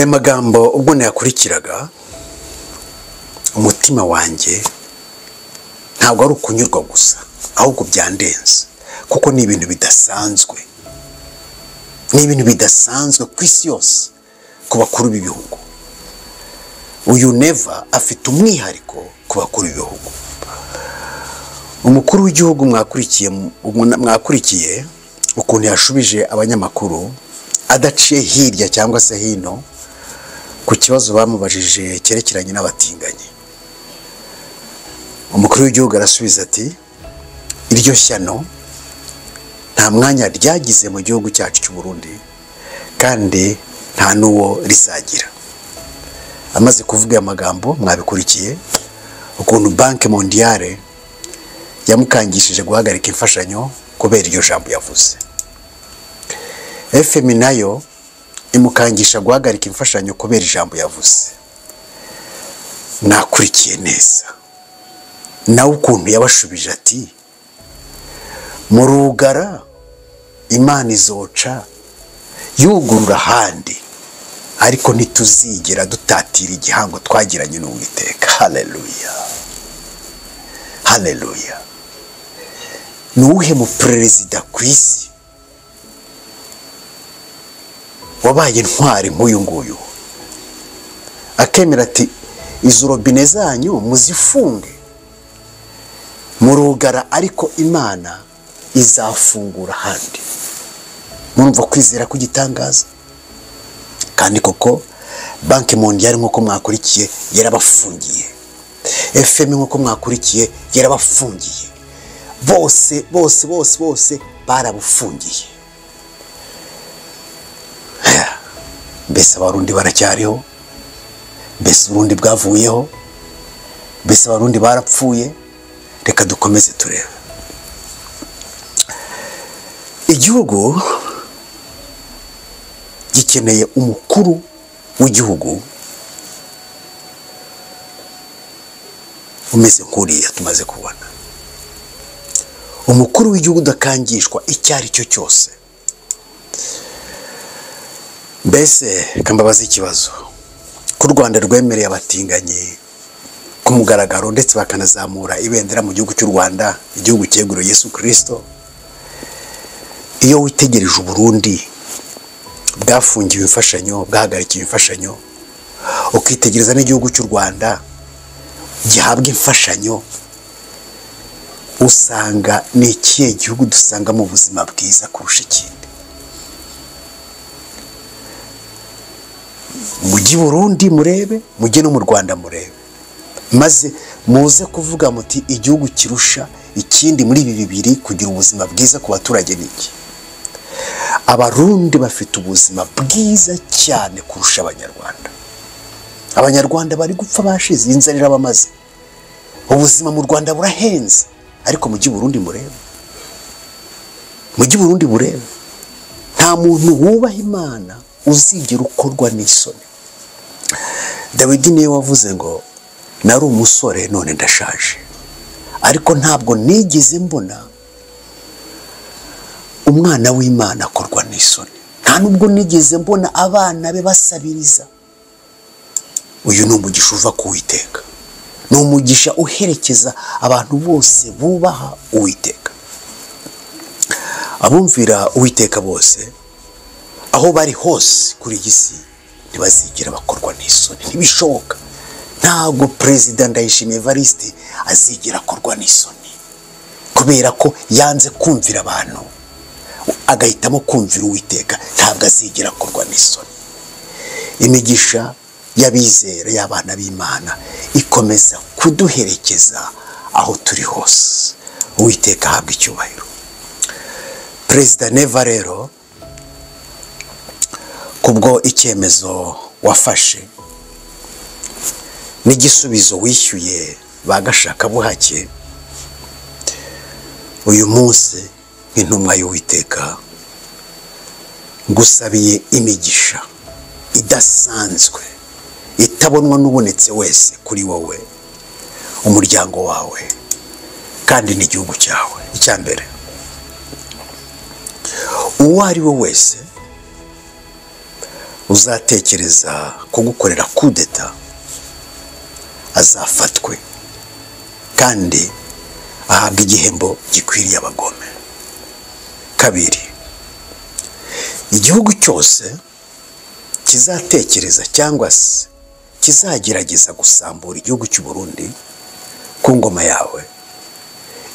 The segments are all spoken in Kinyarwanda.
aya magambo ubwo nayakurikiraga umutima wanjye ntabwo ari ukunyurwa gusa ahubwo byandenze kuko ni ibintu bidasanzwe ku isi yose ku bakuru b'ibihugu. Uyu Neva afite umwihariko ku bakuru b'ibihugu. Umukuru w'igihugu mwakurikiye ukuntu yashubije abanyamakuru adaciye hirya cyangwa se hino ku kibazo bamubajije cyerekeranye n'abatinganyi. Umukuru w'igihugu arasubiza ati iryo shyano nta mwanya ryagize mu gihugu cyacu cy'u Burundi kandi nta n'uwo rizagira. Amaze kuvuga amagambo mwabikurikiye ukuntu Banki Mondiale yamukangishije guhagarika imfashanyo kubera iryo jambo yavuze. FM nayo imukangisha guhagarika imfashanyo kubera ijambo yavuze. Nakurikiye neza nawe ukuntu yabashubije ati mu rugara Imana izoca yugurura ahandi ariko ntituzigera dutatira igihango twagiranye n'Uwiteka. Haleluya, haleluya. Nuwuhe mu perezida ku isi wabaye intwari nk'uyu nguyu akemera ati izo robine zanyu muzifunge mu rugara ariko Imana izafungura ahandi? Murumva kwizera kugitangaza. Kandi koko Banki Mondiale nk'uko mwakurikiye yarabafungiye, FM nk'uko mwakurikiye yarabafungiye, bose barabufungiye. Mbese abarundi baracyariho? Mbese Burundi bwavuyeho? Mbese abarundi barapfuye? Reka dukomeze turebe. Igihugu gikeneye umukuru w'igihugu umeze nk'uriya tumaze kubona. Umukuru w'igihugu udakangishwa icyo ari cyo cyose. Mbese kambabaza ikibazo ku Rwanda rwemereye abatinganyi ku mugaragaro ndetse bakanazamura ibendera mu gihugu cy'u Rwanda, igihugu cyeguriwe Yesu Kristo. Iyo witegereje Burundi bwafungiwe imfashanyo, bwahagarikiwe imfashanyo, ukitegereza n'igihugu cy'u Rwanda gihabwa imfashanyo, usanga ni ikihe gihugu dusanga mu buzima bwiza kurusha ikindi? Mujyi Burundi murebe, mujye no mu Rwanda murebe, maze muze kuvuga muti igihugu kirusha ikindi muri ibi bibiri kugira ubuzima bwiza ku baturage n'iki? Abarundi bafite ubuzima bwiza cyane kurusha Abanyarwanda. Abanyarwanda bari gupfa bashize, inzara irabamaze. Ubuzima mu Rwanda burahenze, ariko mujyi Burundi murebe, mujyi Burundi murebe, nta muntu wubaha Imana uzigera ukorwa n'isoni. Dawidi niwe wavuze ngo nari umusore none ndashaje, ariko ntabwo nigeze mbona umwana w'Imana akorwa n'isoni, nta nubwo nigeze mbona abana be basabiriza. Uyu ni umugisha uva ku Uwiteka, ni umugisha uherekeza abantu bose bubaha Uwiteka. Abumvira Uwiteka bose aho bari hose kuri iyi si ntibazigera bakorwa n'isoni, ntibishoboka. Ntabwo Perezida Ndayishimiye Evariste azigera akorwa n'isoni kubera ko yanze kumvira abantu agahitamo kumvira Uwiteka, ntabwo azigera akorwa n'isoni. Imigisha y'abizera y'abana b'Imana ikomeza kuduherekeza aho turi hose. Uwiteka ahabwa icyubahiro. Perezida Neva rero kubwo icyemezo wafashe n'igisubizo wishyuye bagashaka buhake, uyu munsi nk'intumwa y'Uwiteka ngusabiye imigisha idasanzwe itabonwa n'ubonetse wese kuri wowe, umuryango wawe kandi n'igihugu cyawe. Icyambere, uwo ari we wese uzatekereza kugukorera kudeta azafatwe kandi ahabwa igihembo gikwiriye abagome. Kabiri, igihugu cyose kizatekereza cyangwa se kizagerageza gusambura igihugu cy'u Burundi ku ngoma yawe,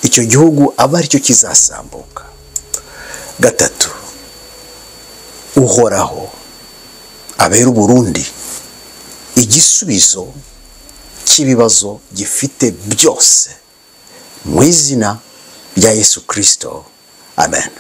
icyo gihugu aba aricyo kizasambuka. Gatatu, Uhoraho abera Burundi igisubizo cy'ibibazo gifite byose mu izina rya Yesu Kristo. Amen.